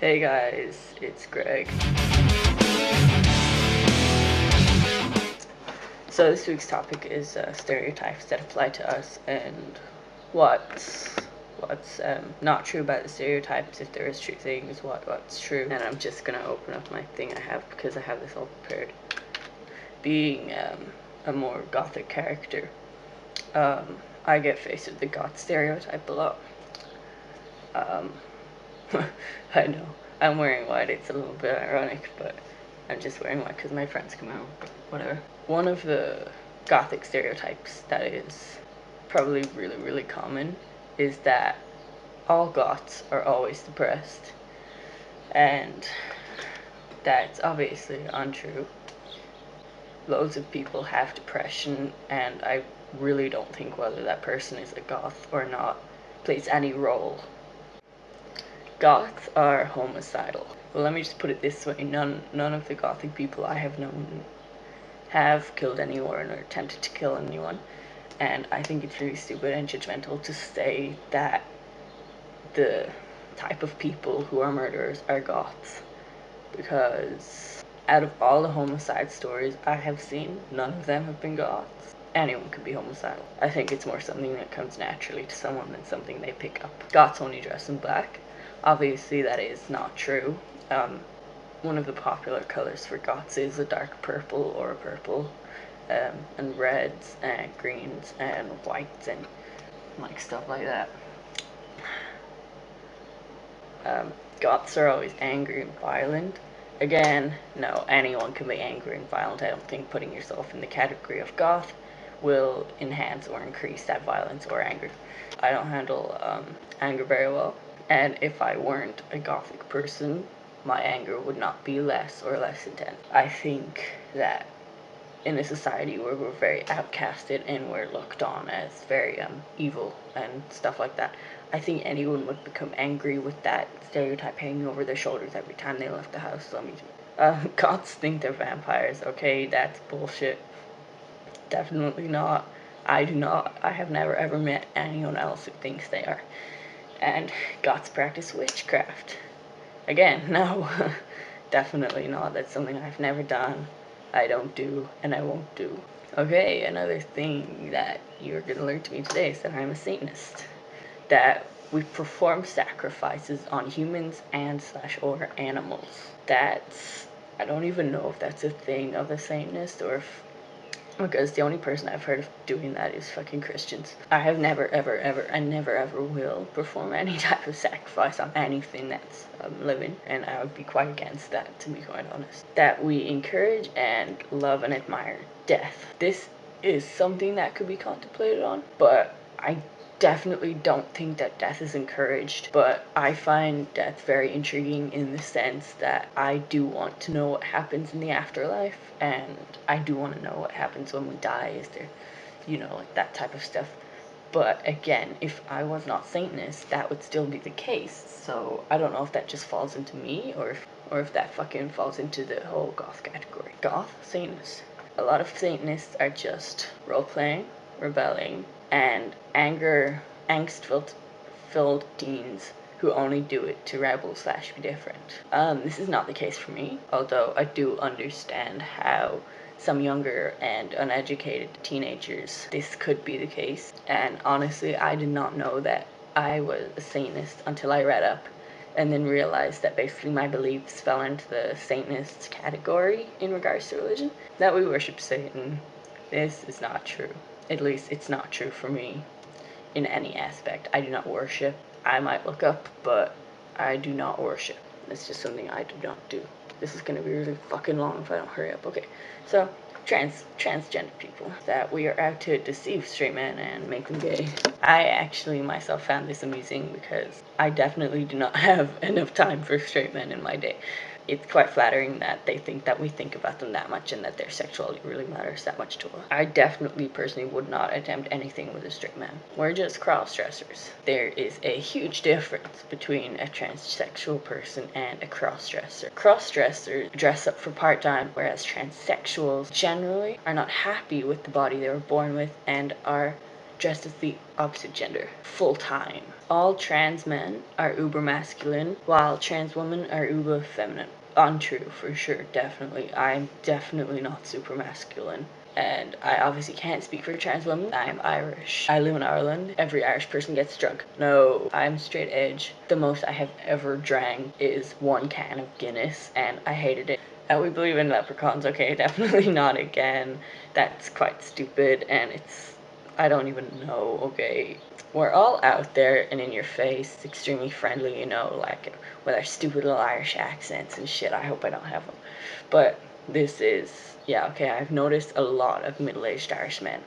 Hey guys, it's Greg. So this week's topic is stereotypes that apply to us and what's not true about the stereotypes, if there is true things, what's true. And I'm just gonna open up my thing I have because I have this all prepared. Being a more gothic character, I get faced with the goth stereotype a lot. I know, I'm wearing white, it's a little bit ironic, but I'm just wearing white because my friends come out, whatever. One of the gothic stereotypes that is probably really common is that all goths are always depressed, and that's obviously untrue. Loads of people have depression, and I really don't think whether that person is a goth or not plays any role. Goths are homicidal. Well, let me just put it this way, none of the gothic people I have known have killed anyone or attempted to kill anyone, and I think it's really stupid and judgmental to say that the type of people who are murderers are goths, because out of all the homicide stories I have seen, none of them have been goths. Anyone could be homicidal. I think it's more something that comes naturally to someone than something they pick up. Goths only dress in black. Obviously that is not true. One of the popular colors for goths is a dark purple or a purple, and reds and greens and whites and like stuff like that. Goths are always angry and violent. Again, no, anyone can be angry and violent. I don't think putting yourself in the category of goth will enhance or increase that violence or anger. I don't handle anger very well, and if I weren't a gothic person, my anger would not be less or less intense. I think that in a society where we're very outcasted and we're looked on as very evil and stuff like that, I think anyone would become angry with that stereotype hanging over their shoulders every time they left the house. So goths think they're vampires. Okay, that's bullshit. Definitely not. I do not. I have never ever met anyone else who thinks they are. And goths practice witchcraft. Again, no. Definitely not. That's something I've never done, I don't do, and I won't do. Okay, another thing that you're going to learn to me today is that I'm a Satanist. That we perform sacrifices on humans and or animals. That's, I don't even know if that's a thing of a Satanist or if, because the only person I've heard of doing that is fucking Christians. I have never ever and never ever will perform any type of sacrifice on anything that's living, and I would be quite against that, to be quite honest. That we encourage and love and admire death. This is something that could be contemplated on, but I definitely don't think that death is encouraged, but I find death very intriguing in the sense that I do want to know what happens in the afterlife, and I do want to know what happens when we die. Is there, like that type of stuff. But again, if I was not Satanist, that would still be the case. So I don't know if that just falls into me or if that fucking falls into the whole goth category. Goth, Satanist. A lot of Satanists are just role-playing, rebelling, and angst-filled teens who only do it to rebel / be different. This is not the case for me, although I do understand how some younger and uneducated teenagers, this could be the case. And honestly, I did not know that I was a Satanist until I read up and then realized that basically my beliefs fell into the Satanist category in regards to religion, that we worship Satan. This is not true. At least it's not true for me in any aspect. I do not worship. I might look up, but I do not worship. It's just something I do not do. This is going to be really fucking long if I don't hurry up. Okay, so transgender people, that we are out to deceive straight men and make them gay. I actually myself found this amusing because I definitely do not have enough time for straight men in my day. It's quite flattering that they think that we think about them that much and that their sexuality really matters that much to us. I definitely personally would not attempt anything with a straight man. We're just cross-dressers. There is a huge difference between a transsexual person and a cross-dresser. Cross-dressers dress up for part-time, whereas transsexuals generally are not happy with the body they were born with and are dressed as the opposite gender full-time. All trans men are uber masculine, while trans women are uber feminine. Untrue, for sure, definitely. I'm definitely not super masculine. And I obviously can't speak for trans women. I'm Irish. I live in Ireland. Every Irish person gets drunk. No, I'm straight edge. The most I have ever drank is 1 can of Guinness, and I hated it. We believe in leprechauns, okay? Definitely not again. That's quite stupid, and I don't even know, okay? We're all out there and in your face, extremely friendly, you know, like with our stupid little Irish accents and shit. I hope I don't have them. But this is, yeah, okay, I've noticed a lot of middle-aged Irish men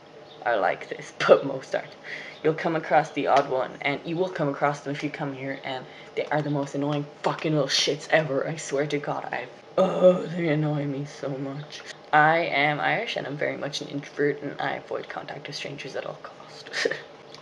are like this, but most aren't. You'll come across the odd one, and you will come across them if you come here, and they are the most annoying fucking little shits ever. I swear to God, they annoy me so much. I am Irish, and I'm very much an introvert, and I avoid contact with strangers at all costs.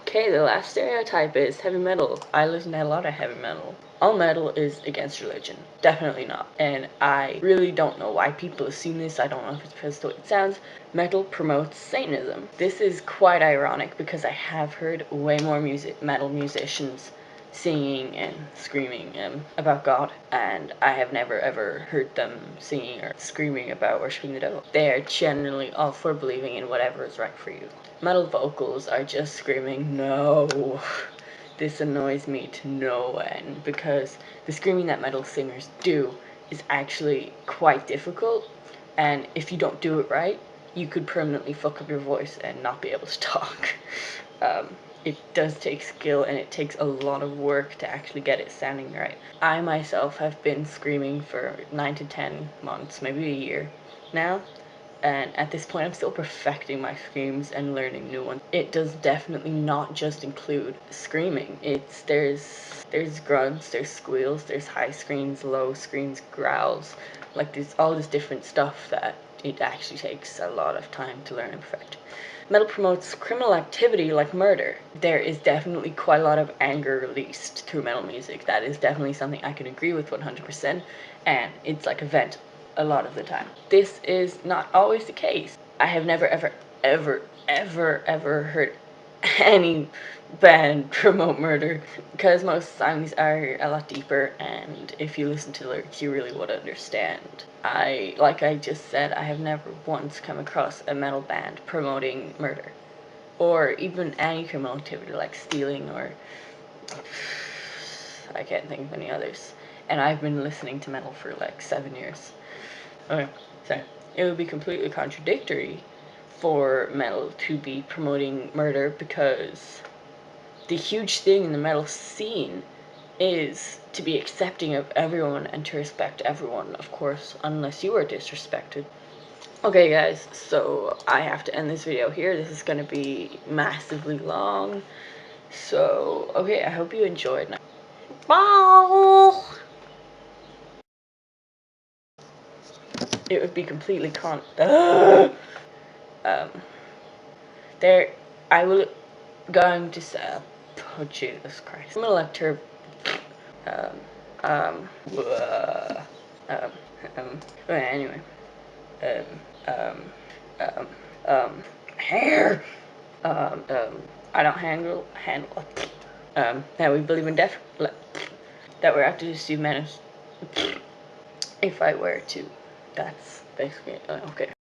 Okay, the last stereotype is heavy metal. I listen to a lot of heavy metal. All metal is against religion. Definitely not. And I really don't know why people assume this. I don't know if it's because of the way it sounds. Metal promotes Satanism. This is quite ironic because I have heard way more metal musicians singing and screaming about God, and I have never ever heard them singing or screaming about worshiping the devil. They are generally all for believing in whatever is right for you. Metal vocals are just screaming, no. This annoys me to no end because the screaming that metal singers do is actually quite difficult, and if you don't do it right, you could permanently fuck up your voice and not be able to talk. It does take skill, and it takes a lot of work to actually get it sounding right. I myself have been screaming for 9 to 10 months, maybe a year now, and at this point I'm still perfecting my screams and learning new ones. It does definitely not just include screaming. There's grunts, there's squeals, there's high screams, low screams, growls. Like there's all this different stuff that it actually takes a lot of time to learn and perfect. Metal promotes criminal activity like murder. There is definitely quite a lot of anger released through metal music. That is definitely something I can agree with 100%, and it's like a vent a lot of the time. This is not always the case. I have never ever heard any band promote murder because most songs are a lot deeper, and if you listen to the lyrics you really would understand. Like I just said, I have never once come across a metal band promoting murder or even any criminal activity like stealing or I can't think of any others, and I've been listening to metal for like 7 years. Okay, so it would be completely contradictory for metal to be promoting murder because the huge thing in the metal scene is to be accepting of everyone and to respect everyone, of course, unless you are disrespected. Okay guys, so I have to end this video here. This is going to be massively long. So, okay, I hope you enjoyed. Bye! It would be completely there, I will going to say, oh Jesus Christ. I'm gonna let her, um, um, uh, um, okay, anyway, um, um, um, hair, I don't handle, that we believe in death, that we're out to deceive men if I were to, that's basically, okay.